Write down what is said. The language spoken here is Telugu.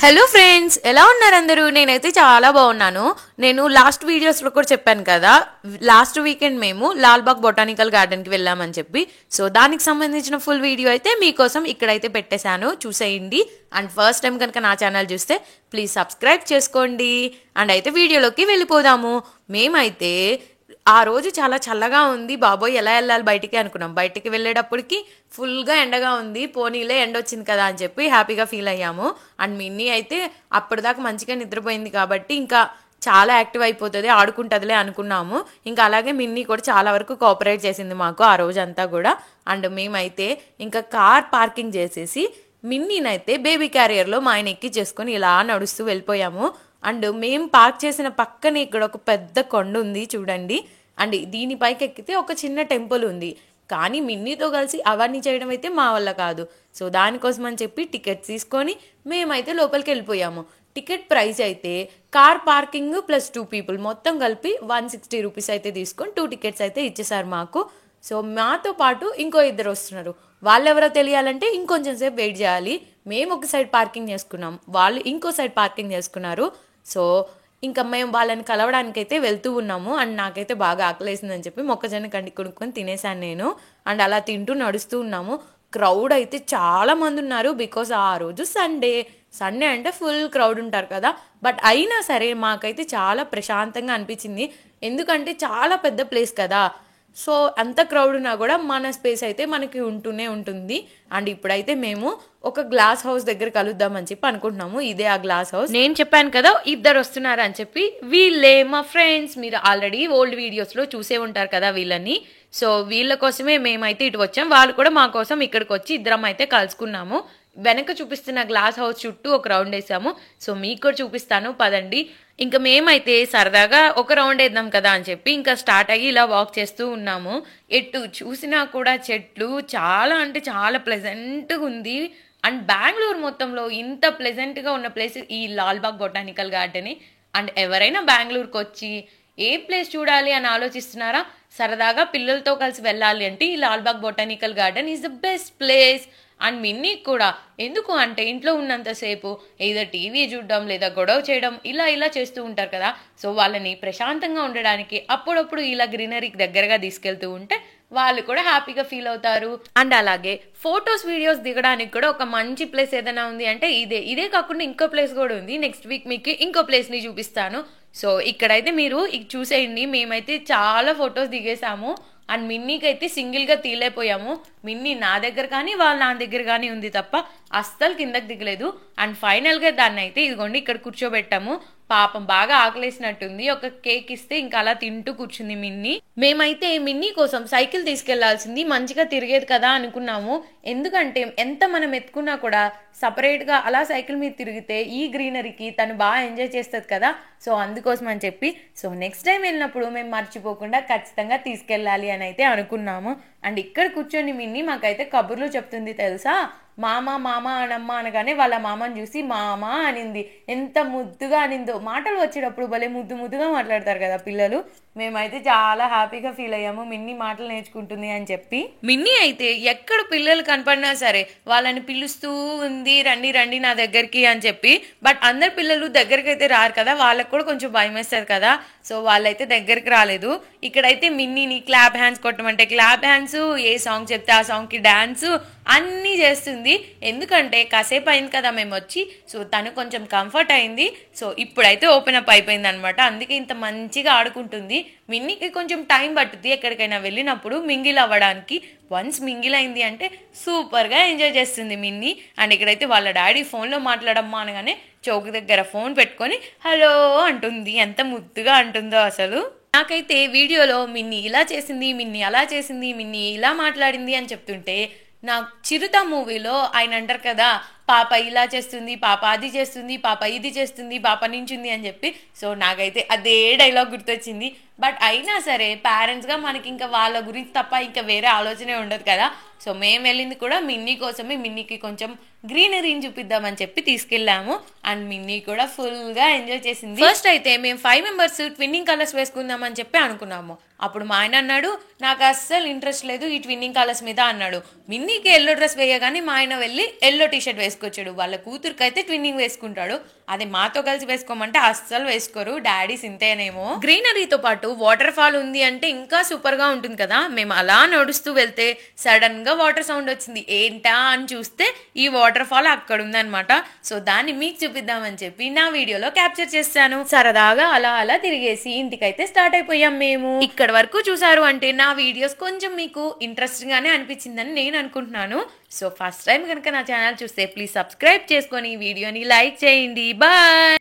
హలో ఫ్రెండ్స్, ఎలా ఉన్నారు అందరూ? నేనైతే చాలా బాగున్నాను. నేను లాస్ట్ వీడియోస్లో కూడా చెప్పాను కదా, లాస్ట్ వీకెండ్ మేము లాల్బాగ్ బొటానికల్ గార్డెన్కి వెళ్ళామని చెప్పి. సో దానికి సంబంధించిన ఫుల్ వీడియో అయితే మీకోసం ఇక్కడైతే పెట్టేశాను, చూసేయండి. అండ్ ఫస్ట్ టైం కనుక నా ఛానల్ చూస్తే ప్లీజ్ సబ్స్క్రైబ్ చేసుకోండి. అండ్ అయితే వీడియోలోకి వెళ్ళిపోదాము. మేమైతే ఆ రోజు చాలా చల్లగా ఉంది, బాబోయ్ ఎలా వెళ్ళాలి బయటికి అనుకున్నాం. బయటికి వెళ్ళేటప్పటికి ఫుల్గా ఎండగా ఉంది. పోనీలే ఎండ వచ్చింది కదా అని చెప్పి హ్యాపీగా ఫీల్ అయ్యాము. అండ్ మిన్నీ అయితే అప్పటిదాకా మంచిగా నిద్రపోయింది కాబట్టి ఇంకా చాలా యాక్టివ్ అయిపోతుంది, ఆడుకుంటుందిలే అనుకున్నాము. ఇంకా అలాగే మిన్నీ కూడా చాలా వరకు కోఆపరేట్ చేసింది మాకు ఆ రోజంతా కూడా. అండ్ మేమైతే ఇంకా కార్ పార్కింగ్ చేసేసి మిన్నీనైతే బేబీ క్యారియర్లో మా ఆయన ఎక్కించేసుకొని ఇలా నడుస్తూ వెళ్ళిపోయాము. అండ్ మేము పార్క్ చేసిన పక్కనే ఇక్కడ ఒక పెద్ద కొండ ఉంది చూడండి. అండ్ దీనిపైకి ఎక్కితే ఒక చిన్న టెంపుల్ ఉంది. కానీ మిన్నీతో కలిసి అవన్నీ చేయడం అయితే మా వల్ల కాదు. సో దానికోసం అని చెప్పి టికెట్ తీసుకొని మేమైతే లోపలికి వెళ్ళిపోయాము. టికెట్ ప్రైస్ అయితే కార్ పార్కింగ్ ప్లస్ 2 people మొత్తం కలిపి 160 రూపీస్ అయితే తీసుకొని 2 tickets అయితే ఇచ్చేసారు మాకు. సో మాతో పాటు ఇంకో ఇద్దరు వస్తున్నారు. వాళ్ళెవరో తెలియాలంటే ఇంకొంచెం సేపు వెయిట్ చేయాలి. మేము ఒక సైడ్ పార్కింగ్ చేసుకున్నాం, వాళ్ళు ఇంకో సైడ్ పార్కింగ్ చేసుకున్నారు. సో ఇంకా మేము వాళ్ళని కలవడానికి అయితే వెళ్తూ ఉన్నాము. అండ్ నాకైతే బాగా ఆకలేసిందని చెప్పి మొక్కజొన్న కండి కొనుక్కొని తినేసాను నేను. అండ్ అలా తింటూ నడుస్తూ ఉన్నాము. క్రౌడ్ అయితే చాలా మంది ఉన్నారు, బికాస్ ఆ రోజు సండే అంటే ఫుల్ క్రౌడ్ ఉంటారు కదా. బట్ అయినా సరే మాకైతే చాలా ప్రశాంతంగా అనిపించింది, ఎందుకంటే చాలా పెద్ద ప్లేస్ కదా. సో అంత క్రౌడ్ ఉన్నా కూడా మన స్పేస్ అయితే మనకి ఉంటూనే ఉంటుంది. అండ్ ఇప్పుడైతే మేము ఒక గ్లాస్ హౌస్ దగ్గర కలుద్దామని చెప్పి అనుకుంటున్నాము. ఇదే ఆ గ్లాస్ హౌస్. నేను చెప్పాను కదా ఇద్దరు వస్తున్నారు అని చెప్పి, వీళ్ళే మా ఫ్రెండ్స్. మీరు ఆల్రెడీ ఓల్డ్ వీడియోస్లో చూసే ఉంటారు కదా వీళ్ళని. సో వీళ్ళ కోసమే మేమైతే ఇటు వచ్చాం, వాళ్ళు కూడా మా కోసం ఇక్కడికి వచ్చి ఇద్దరం అయితే కలుసుకున్నాము. వెనక చూపిస్తున్న గ్లాస్ హౌస్ చుట్టూ ఒక రౌండ్ వేసాము. సో మీకు కూడా చూపిస్తాను పదండి. ఇంకా మేమైతే సరదాగా ఒక రౌండ్ వేద్దాం కదా అని చెప్పి ఇంకా స్టార్ట్ అయ్యి ఇలా వాక్ చేస్తూ ఉన్నాము. ఎటు చూసినా కూడా చెట్లు, చాలా అంటే చాలా ప్లెజెంట్గా ఉంది. అండ్ బెంగళూరు మొత్తంలో ఇంత ప్లెజెంట్గా ఉన్న ప్లేస్ ఈ లాల్బాగ్ బొటానికల్ గార్డెన్. అండ్ ఎవరైనా బెంగళూరుకి వచ్చి ఏ ప్లేస్ చూడాలి అని ఆలోచిస్తున్నారా, సరదాగా పిల్లలతో కలిసి వెళ్ళాలి అంటే ఈ Lalbagh botanical garden is the best place. And Minnie కూడా, ఎందుకు అంటే ఇంట్లో ఉన్నంతసేపు ఏదో టీవీ చూడడం లేదా గొడవ చేయడం ఇలా చేస్తూ ఉంటారు కదా. సో వాళ్ళని ప్రశాంతంగా ఉండడానికి అప్పుడప్పుడు ఇలా గ్రీనరీకి దగ్గరగా తీసుకెళ్తూ ఉంటే వాళ్ళు కూడా హ్యాపీగా ఫీల్ అవుతారు. అండ్ అలాగే ఫొటోస్ వీడియోస్ దిగడానికి కూడా ఒక మంచి ప్లేస్ ఏదైనా ఉంది అంటే ఇదే కాకుండా ఇంకో ప్లేస్ కూడా ఉంది. నెక్స్ట్ వీక్ మీకు ఇంకో ప్లేస్ని చూపిస్తాను. సో ఇక్కడైతే మీరు చూసేయండి, మేమైతే చాలా ఫొటోస్ దిగేసాము. అండ్ మిన్నీకి అయితే సింగిల్గా తీలేపోయాము. మిన్నీ నా దగ్గర కానీ వాళ్ళ నా దగ్గర కానీ ఉంది తప్ప అస్సలు కిందకి దిగలేదు. అండ్ ఫైనల్గా దాన్ని అయితే ఇదిగోండి ఇక్కడ కూర్చోబెట్టాము. పాపం బాగా ఆకలేసినట్టుంది, ఒక కేక్ ఇస్తే ఇంకా అలా తింటూ కూర్చుంది మిన్నీ. మేమైతే మిన్నీ కోసం సైకిల్ తీసుకెళ్లాల్సింది, మంచిగా తిరిగేది కదా అనుకున్నాము. ఎందుకంటే ఎంత మనం ఎత్తుకున్నా కూడా సపరేట్గా అలా సైకిల్ మీద తిరిగితే ఈ గ్రీనరీకి తను బాగా ఎంజాయ్ చేస్తుంది కదా. సో అందుకోసం అని చెప్పి సో నెక్స్ట్ టైం వెళ్ళినప్పుడు మేము మర్చిపోకుండా ఖచ్చితంగా తీసుకెళ్ళాలి అని అయితే అనుకున్నాము. అండ్ ఇక్కడ కూర్చొని మిన్నీ మాకైతే కబుర్లు చెప్తుంది తెలుసా. మామ మామ అనమ్మ అనగానే వాళ్ళ మామని చూసి మామ అనింది. ఎంత ముద్దుగా అనిందో, మాటలు వచ్చేటప్పుడు భలే ముద్దుగా మాట్లాడతారు కదా పిల్లలు. మేమైతే చాలా హ్యాపీగా ఫీల్ అయ్యాము మిన్నీ మాటలు నేర్చుకుంటుంది అని చెప్పి. మిన్నీ అయితే ఎక్కడ పిల్లలు కనపడినా సరే వాళ్ళని పిలుస్తూ ఉంది, రండి రండి నా దగ్గరికి అని చెప్పి. బట్ అందరు పిల్లలు దగ్గరికి అయితే రారు కదా, వాళ్ళకు కూడా కొంచెం భయం వేస్తారు కదా. సో వాళ్ళైతే దగ్గరికి రాలేదు. ఇక్కడైతే మిన్నీని క్లాప్ హ్యాండ్స్ కొట్టమంటే క్లాప్ హ్యాండ్స్, ఏ సాంగ్ చెప్తే ఆ సాంగ్కి డాన్స్ అన్నీ చేస్తుంది. ఎందుకంటే కాసేపు అయింది కదా మేము వచ్చి, సో తను కొంచెం కంఫర్ట్ అయింది. సో ఇప్పుడైతే ఓపెన్ అప్ అయిపోయింది అనమాట, అందుకే ఇంత మంచిగా ఆడుకుంటుంది. మిన్నీకి కొంచెం టైం పట్టుద్ది ఎక్కడికైనా వెళ్ళినప్పుడు మింగిల్ అవ్వడానికి. వన్స్ మింగిల్ అయింది అంటే సూపర్గా ఎంజాయ్ చేస్తుంది మిన్నీ. అండ్ ఇక్కడైతే వాళ్ళ డాడీ ఫోన్లో మాట్లాడమ్మా అనగానే చౌక దగ్గర ఫోన్ పెట్టుకొని హలో అంటుంది. ఎంత ముద్దుగా అంటుందో అసలు. నాకైతే వీడియోలో మిన్నీ ఇలా చేసింది, మిన్నీ అలా చేసింది, మిన్నీ ఇలా మాట్లాడింది అని చెప్తుంటే నాకు చిరుత మూవీలో ఆయన అంటారు కదా, పాప ఇలా చేస్తుంది, పాప అది చేస్తుంది, పాప ఇది చేస్తుంది, పాప నించుంది అని చెప్పి. సో నాకైతే అదే డైలాగ్ గుర్తొచ్చింది. బట్ అయినా సరే పేరెంట్స్గా మనకి ఇంకా వాళ్ళ గురించి తప్ప ఇంకా వేరే ఆలోచనే ఉండదు కదా. సో మేము వెళ్ళింది కూడా మిన్నీ కోసమే. మిన్నీకి కొంచెం గ్రీనరీని చూపిద్దామని చెప్పి తీసుకెళ్ళాము. అండ్ మిన్నీ కూడా ఫుల్గా ఎంజాయ్ చేసింది. ఫస్ట్ అయితే మేము 5 members ట్విన్నింగ్ కలర్స్ వేసుకుందామని చెప్పి అనుకున్నాము. అప్పుడు మా ఆయన అన్నాడు నాకు అస్సలు ఇంట్రెస్ట్ లేదు ఈ ట్విన్నింగ్ కలర్స్ మీద అన్నాడు. మిన్నీకి ఎల్లో డ్రెస్ వేయగానే మా ఆయన వెళ్ళి ఎల్లో టీషర్ట్ వేసుకొచ్చాడు. వాళ్ళ కూతురికి అయితే ట్విన్నింగ్ వేసుకుంటాడు. అది మాతో కలిసి వేసుకోమంటే అస్సలు వేసుకోరు. డాడీ సింతేనేమో. గ్రీనరీతో పాటు వాటర్ ఫాల్ ఉంది అంటే ఇంకా సూపర్ గా ఉంటుంది కదా. మేము అలా నడుస్తూ వెళ్తే సడన్ గా వాటర్ సౌండ్ వచ్చింది. ఏంటా అని చూస్తే ఈ వాటర్ ఫాల్ అక్కడ ఉందన్నమాట. సో దాన్ని మీకు చూపిద్దామని చెప్పి నా వీడియోలో క్యాప్చర్ చేస్తాను. సరదాగా అలా అలా తిరిగేసి ఇంటికైతే స్టార్ట్ అయిపోయాం మేము. ఇక్కడ వరకు చూసారు అంటే నా వీడియోస్ కొంచెం మీకు ఇంట్రెస్టింగ్ గానే అనిపించిందని నేను అనుకుంటున్నాను. సో ఫస్ట్ టైం కనుక నా ఛానల్ చూస్తే ప్లీజ్ సబ్స్క్రైబ్ చేసుకొని వీడియోని లైక్ చేయండి. బాయ్.